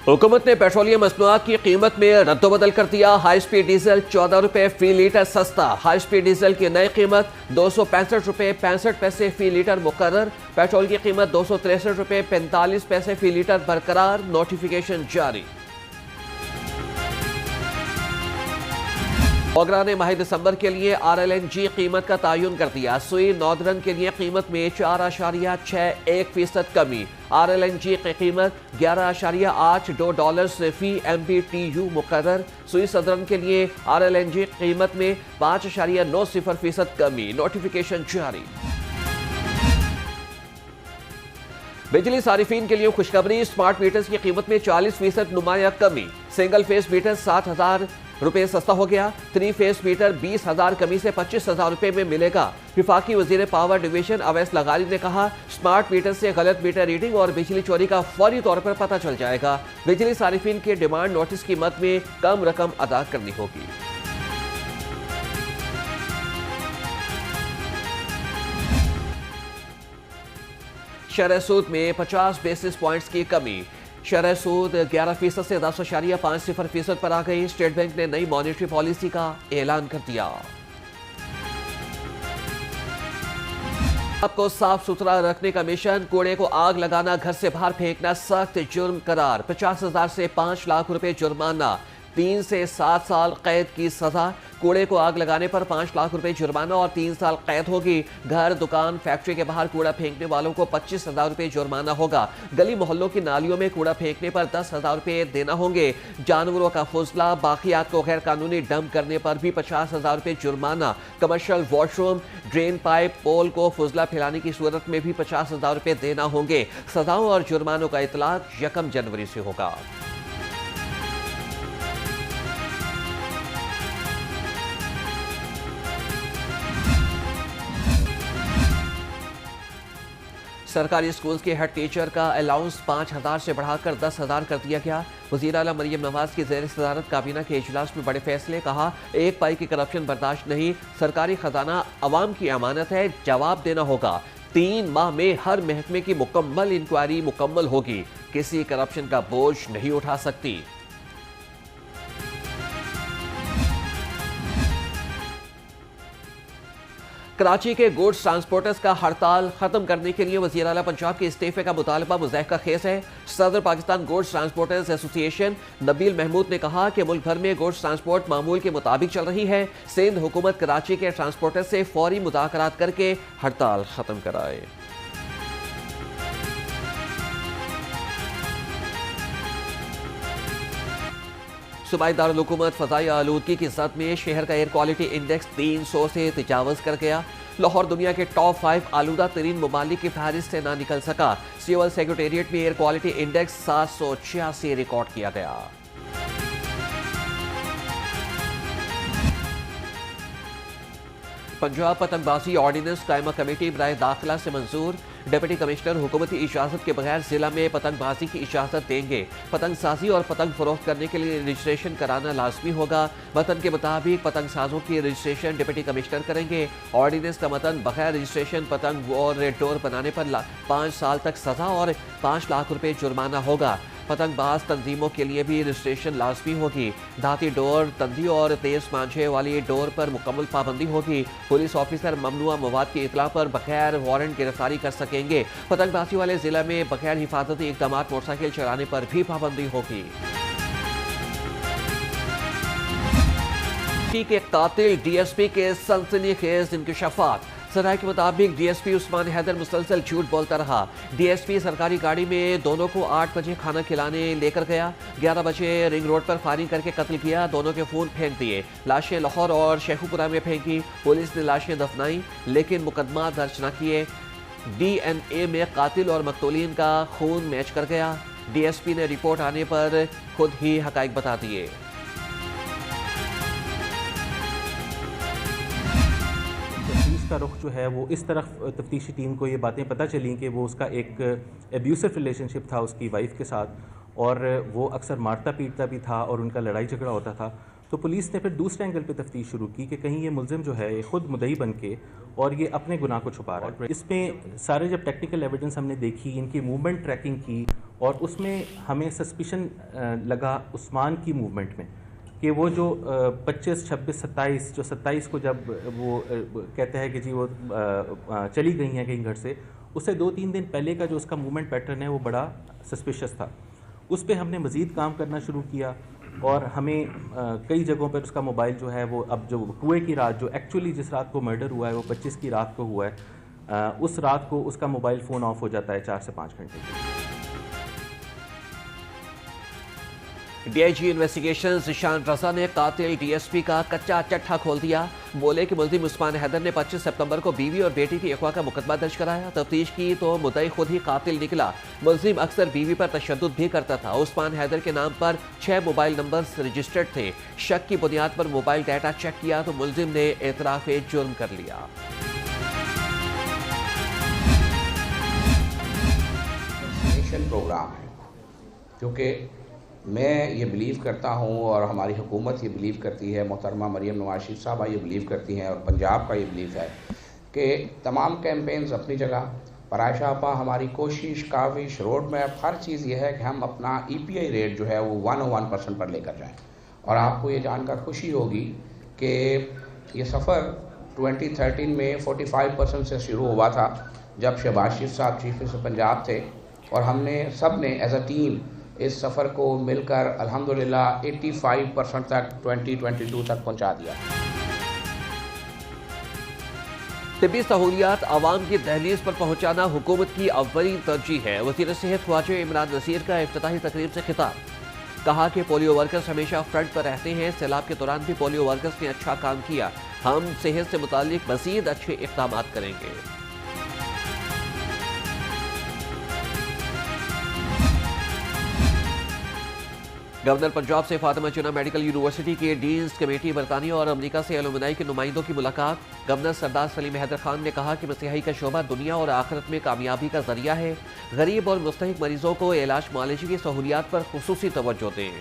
हुकूमत ने पेट्रोलियम मसनूआत की कीमत में रद्दोबदल कर दिया। हाई स्पीड डीजल 14 रुपए फी लीटर सस्ता। हाई स्पीड डीजल की नई कीमत 265 रुपए 65 पैसे फी लीटर मुकर्रर। पेट्रोल की कीमत 263 रुपए 45 पैसे फी लीटर बरकरार। नोटिफिकेशन जारी। ओगरा ने माह दिसंबर के लिए RLNG कीमत का तयन कर दिया। सुई नॉर्दर्न के लिए कीमत में 4.61% कमी। RLNG की कीमत 11.82 फी MBTU मुकर्रर। सुई सदर्न के लिए RLNG कीमत में 5.90% कमी। नोटिफिकेशन जारी। बिजली सारिफीन के लिए खुशखबरी, स्मार्ट मीटर्स की कीमत में 40% नुमाया कमी। सिंगल फेस मीटर 7,000 रुपए सस्ता हो गया। 3 फेस मीटर 20,000 कमी से 25,000 रुपए में मिलेगा। विफाकी वजीर पावर डिवीजन अवैस लगारी ने कहा, स्मार्ट मीटर से गलत मीटर रीडिंग और बिजली चोरी का फौरी तौर पर पता चल जाएगा। बिजली सारिफीन के डिमांड नोटिस की मद में कम रकम अदा करनी होगी। शरह सूद में 50 बेसिस पॉइंट्स की कमी। शरह सूद 11% से 10.50% पर आ गई। स्टेट बैंक ने नई मॉनेटरी पॉलिसी का ऐलान कर दिया। आपको साफ सुथरा रखने का मिशन, कूड़े को आग लगाना, घर से बाहर फेंकना सख्त जुर्म करार। 50,000 से 5 लाख रुपए जुर्माना, 3 से 7 साल कैद की सजा। कूड़े को आग लगाने पर 5 लाख रुपए जुर्माना और 3 साल कैद होगी। घर, दुकान, फैक्ट्री के बाहर कूड़ा फेंकने वालों को 25,000 रुपए जुर्माना होगा। गली मोहल्लों की नालियों में कूड़ा फेंकने पर 10,000 रुपए देना होंगे। जानवरों का फुजला, बाकियात को गैर कानूनी डंप करने पर भी 50,000 रुपए जुर्माना। कमर्शियल वॉशरूम, ड्रेन पाइप, पोल को फुजला फैलाने की सूरत में भी 50,000 रुपए देना होंगे। सजाओं और जुर्मानों का इतलाक 1 जनवरी से होगा। सरकारी स्कूल्स के हेड टीचर का अलाउंस 5,000 से बढ़ाकर 10,000 कर दिया गया। वज़ीर आला मरियम नवाज की ज़ेर सदारत काबीना के इजलास में बड़े फैसले। कहा, एक पाई की करप्शन बर्दाश्त नहीं। सरकारी खजाना अवाम की अमानत है, जवाब देना होगा। 3 माह में हर महकमे की मुकम्मल इंक्वायरी मुकम्मल होगी। किसी करप्शन का बोझ नहीं उठा सकती। कराची के गुड्स ट्रांसपोर्टर्स का हड़ताल खत्म करने के लिए वज़ीर आला पंजाब के इस्तीफे का मुतालबा मुज़ाहिका खेज है। सदर Pakistan goods transporters association Nabeel Mahmood ने कहा कि मुल्क भर में गुड्स ट्रांसपोर्ट मामूल के मुताबिक चल रही है। सिंध हुकूमत कराची के ट्रांसपोर्टर्स से फौरी मुज़ाकरात करके हड़ताल खत्म कराए। सूबाई दारुल हुकूमत फ़ज़ाई आलूदगी की ज़द में शहर का एयर क्वालिटी इंडेक्स 300 से तजावज़ कर गया। लाहौर दुनिया के टॉप 5 आलूदा तरीन ममालिक की फहरिस्त से ना निकल सका। सिविल सेक्रेटेरिएट में एयर क्वालिटी इंडेक्स 786 रिकॉर्ड किया गया। पंजाब पतंगबाजी ऑर्डिनेंस कायमा कमेटी बराए दाखिला से मंजूर। डिप्टी कमिश्नर हुकूमती इजाज़त के बगैर जिला में पतंगबाजी की इजाज़त देंगे। पतंग साजी और पतंग फरोख्त करने के लिए रजिस्ट्रेशन कराना लाजमी होगा। मतन के मुताबिक पतंग साजों की रजिस्ट्रेशन डिप्टी कमिश्नर करेंगे। ऑर्डिनेंस का मतन बगैर रजिस्ट्रेशन पतंग और डोर बनाने पर 5 साल तक सजा और 5 लाख रुपए जुर्माना होगा। पतंगबाज तंजीमों के लिए भी रजिस्ट्रेशन लाजमी होगी। धाती डोर, तंदी और तेज मांझे वाली डोर पर मुकम्मल पाबंदी होगी। पुलिस ऑफिसर ममनुआ मवाद की इतला पर बगैर वारंट गिरफ्तारी कर सकेंगे। पतंगबाजी वाले जिला में बगैर हिफाजती इकदाम मोटरसाइकिल चलाने पर भी पाबंदी होगी। के कातिल DSP के सनसनीखेज इंकशाफात। सराय के मुताबिक DSP उस्मान हैदर मुसलसल झूठ बोलता रहा। DSP सरकारी गाड़ी में दोनों को 8 बजे खाना खिलाने लेकर गया। 11 बजे रिंग रोड पर फायरिंग करके कत्ल किया। दोनों के खून फेंक दिए। लाशें लाहौर और शेखुपुरा में फेंकी। पुलिस ने लाशें दफनाई लेकिन मुकदमा दर्ज न किए। DNA में कातिल और मकतूलीन का खून मैच कर गया। DSP ने रिपोर्ट आने पर खुद ही हकाइक बता दिए। का रुख जो है वो इस तरफ तफ्तीशी टीम को ये बातें पता चली कि वो उसका एक एब्यूसिव रिलेशनशिप था उसकी वाइफ के साथ और वो अक्सर मारता पीटता भी था और उनका लड़ाई झगड़ा होता था। तो पुलिस ने फिर दूसरे एंगल पे तफ्तीश शुरू की कि कहीं ये मुलजिम जो है ये खुद मुद्दई बन के और ये अपने गुनाह को छुपा रहा है। इसमें सारे जब टेक्निकल एविडेंस हमने देखी, इनकी मूवमेंट ट्रैकिंग की, और उसमें हमें सस्पिशन लगा उस्मान की मूवमेंट में कि वो जो 25, 26, 27 जो 27 को जब वो कहते हैं कि जी वो चली गई हैं कहीं घर से, उससे 2-3 दिन पहले का जो उसका मूवमेंट पैटर्न है वो बड़ा सस्पिशस था। उस पर हमने मज़ीद काम करना शुरू किया और हमें कई जगहों पर उसका मोबाइल जो है वो, अब जो हुए की रात, जो एक्चुअली जिस रात को मर्डर हुआ है वो 25 की रात को हुआ है, उस रात को उसका मोबाइल फ़ोन ऑफ हो जाता है 4 से 5 घंटे के। डीआईजी इन्वेस्टिगेशन ज़िशान रजा ने कातिल डीएसपी का कच्चा चट्टा खोल दिया। बोले कि मुल्जिम उस्मान हैदर ने 25 सितंबर को बीवी और बेटी की अगवा का मुकदमा दर्ज कराया। तफ्तीश की तो मुद्दई खुद ही कातिल निकला। मुल्जिम अक्सर बीवी पर तशद्दुद भी करता था। उस्मान हैदर के नाम पर 6 मोबाइल नंबर्स रजिस्टर्ड थे। शक की बुनियाद पर मोबाइल डाटा चेक किया तो मुल्जिम ने एतराफ़ जुर्म कर लिया। प्रोग्राम है, क्योंकि मैं ये बिलीव करता हूँ और हमारी हुकूमत ये बिलीव करती है, मोहतरमा मरियम नवाज शरीफ साहबा ये बिलीव करती हैं और पंजाब का ये बिलीव है कि तमाम कैंपेन्स अपनी जगह पर। आयशा आपा, हमारी कोशिश, काविश, रोड मैप, हर चीज़ ये है कि हम अपना EPI रेट जो है वो 101% पर लेकर जाएँ। और आपको ये जानकर खुशी होगी कि ये सफ़र 2013 में 45% से शुरू हुआ था, जब शहबाज शरीफ साहब चीफ मिनिस्टर पंजाब थे, और हमने सब ने एज अ टीम इस सफ़र को मिलकर अल्हम्दुलिल्लाह 85% तक 2022 तक पहुंचा दिया। तिब्बी सहूलियात आवाम की दहलीज पर पहुंचाना हुकूमत की अव्वलीन तरजीह है। वज़ीर सेहत ख्वाजा इमरान नज़ीर का इफ्तिताही तकरीब से खिताब। कहा कि पोलियो वर्कर्स हमेशा फ्रंट पर रहते हैं। सैलाब के दौरान भी पोलियो वर्कर्स ने अच्छा काम किया। हम सेहत से मुताल्लिक मज़ीद अच्छे इक़दाम करेंगे। गवर्नर पंजाब से फातिमा जिन्ना मेडिकल यूनिवर्सिटी के डीन्स कमेटी बरतानिया और अमरीका से एलुमनाई के नुमाइंदों की मुलाकात। गवर्नर सरदार सलीम हैदर खान ने कहा कि मसीहाई का शोबा दुनिया और आखिरत में कामयाबी का जरिया है। गरीब और मुस्तहिक मरीजों को इलाज मुआलजे की सहूलियात पर खुसूसी तवज्जो दें।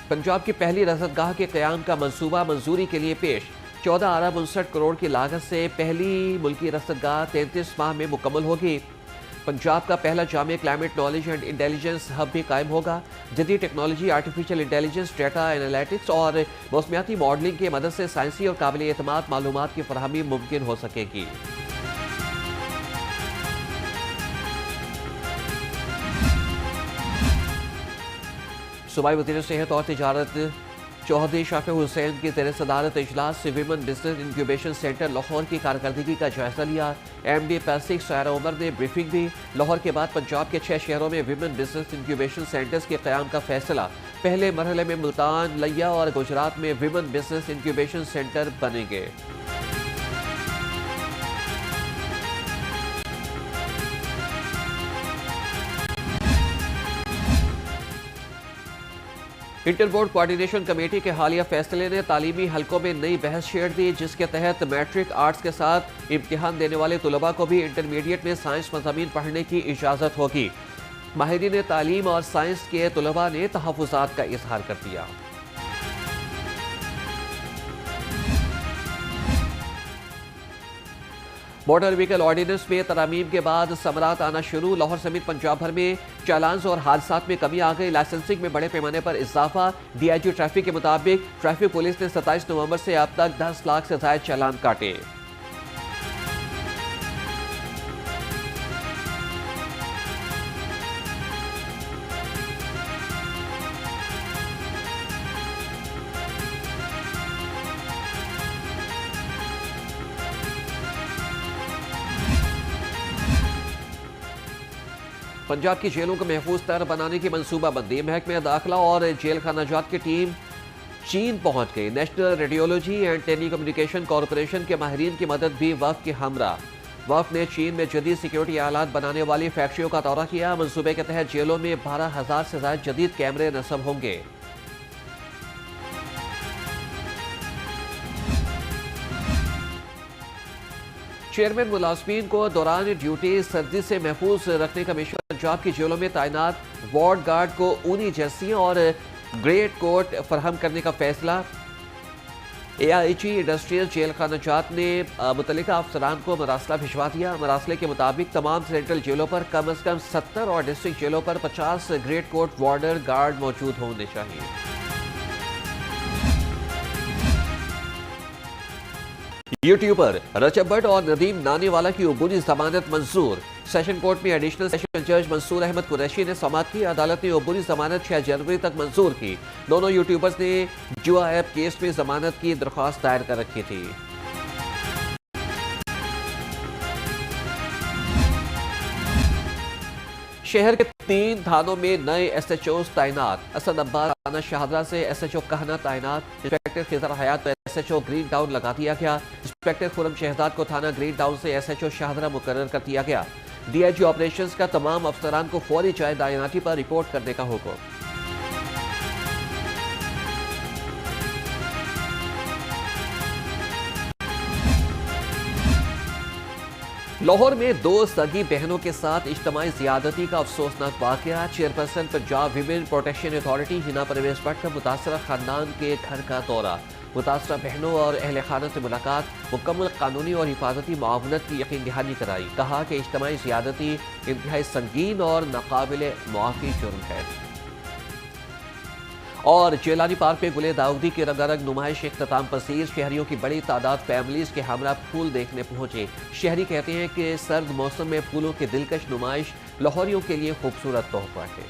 पंजाब की पहली रसदगाह के क़याम का मंसूबा मंजूरी के लिए पेश। 14 अरब 59 करोड़ की लागत से पहली मुल्की रसदगाह 33 माह में मुकम्मल होगी। पंजाब का पहला जामे climate knowledge and intelligence hub भी कायम होगा। जदीद technology, artificial intelligence, data analytics और मौसमियाती मॉडलिंग की मदद से साइंसी और काबिल एतमाद मालूमात की फराहमी मुमकिन हो सकेगी। सूबाई वज़ीर सेहत और तिजारत चौधरी शाफी हुसैन की ज़ेर सदारत इजलास से women business incubation centre Lahore की कारकर्दगी का जायजा लिया। MD पैसिक सायरा उमर ने ब्रीफिंग दी। लाहौर के बाद पंजाब के 6 शहरों में विमेन बिजनेस इंक्यूबेशन सेंटर्स के क़याम का फैसला। पहले मरहले में मुल्तान, लिया और गुजरात में विमेन बिजनेस इंक्यूबेशन सेंटर बनेंगे। इंटर बोर्ड कोऑर्डिनेशन कमेटी के हालिया फैसले ने तालीमी हलकों में नई बहस छेड़ दी, जिसके तहत मैट्रिक आर्ट्स के साथ इम्तिहान देने वाले तुलबा को भी इंटरमीडिएट में साइंस मज़ामीन पढ़ने की इजाज़त होगी। माहिरीन तालीम और साइंस के तुलबा ने तहफ़्फ़ुज़ात का इजहार कर दिया। मोटर व्हीकल ऑर्डिनेंस में तरमीम के बाद समरात आना शुरू। लाहौर समेत पंजाब भर में चालान्स और हादसात में कमी आ गई। लाइसेंसिंग में बड़े पैमाने पर इजाफा। DIG ट्रैफिक के मुताबिक ट्रैफिक पुलिस ने 27 नवंबर से अब तक 10 लाख से ज्यादा चालान काटे। पंजाब की जेलों को महफूज तर बनाने की मनसूबाबंदी। महकमे दाखिला और जेल खानाजात की टीम चीन पहुंच गई। National radiology and telecommunication corporation के माहिरीन की मदद भी वफ़द के हमरा। वफ़द ने चीन में जदीद सिक्योरिटी आलात बनाने वाली फैक्ट्रियों का दौरा किया। मनसूबे के तहत जेलों में 12,000 से ज़्यादा जदीद कैमरे नस्ब होंगे। चेयरमैन मुलाजमीन को दौरान ड्यूटी सर्दी से महफूज रखने का मिशन। पंजाब की जेलों में तैनात वार्ड गार्ड को ऊनी जर्सियां और ग्रेड कोट फराहम करने का फैसला। AIG इंडस्ट्रियल जेल खाना जात ने मुतल्लिका अफसरान को मरासला भिजवा दिया। मरासले के मुताबिक तमाम सेंट्रल जेलों पर कम अज कम 70 और डिस्ट्रिक्ट जेलों पर 50 ग्रेड कोट वार्डर गार्ड मौजूद होने चाहिए। यूट्यूबर रजब भट्ट और नदीम नानीवाला की उबूरी जमानत मंजूर। सेशन कोर्ट में एडिशनल सेशन जज मंसूर अहमद कुरैशी ने समाअत की। अदालत ने उबूरी जमानत 6 जनवरी तक मंजूर की। दोनों यूट्यूबर्स ने जुआ ऐप केस में जमानत की दरख्वास्त दायर कर रखी थी। शहर के 3 थानों में नए SHOs तैनात। असदआबाद थाना शाहदरा से SHO कहना तैनात। इंस्पेक्टर खिजर हयात को SHO ग्रीन टाउन लगा दिया गया। इंस्पेक्टर खुरम शहजाद को थाना ग्रीन टाउन से SHO शाहदरा मुकर्रर कर दिया गया। DIG ऑपरेशंस का तमाम अफसरान को फौरी जाए तैनाती पर रिपोर्ट करने का हुक्म। लाहौर में 2 सगी बहनों के साथ इज्तिमाई ज़ियादती का अफसोसनाक वाक़या। Chairperson Punjab women protection authority Hina Parvez Bhatt का मुतासरा खानदान के घर का दौरा। मुतासरा बहनों और अहल खाना से मुलाकात। मुकम्मल कानूनी और हिफाजती मुआवनत की यकीन दहानी कराई। कहा कि इज्तिमाई ज़ियादती इंतहाई संगीन और नाकाबिल मुआफ़ी जुर्म है। और जेलानी पार्क में गुले दाऊदी की रंगारंग नुमाइश इख्तिताम पसीर। शहरियों की बड़ी तादाद फैमिलीज के हमरा फूल देखने पहुंचे। शहरी कहते हैं कि सर्द मौसम में फूलों की दिलकश नुमाइश लाहौरियों के लिए खूबसूरत तोहफा है।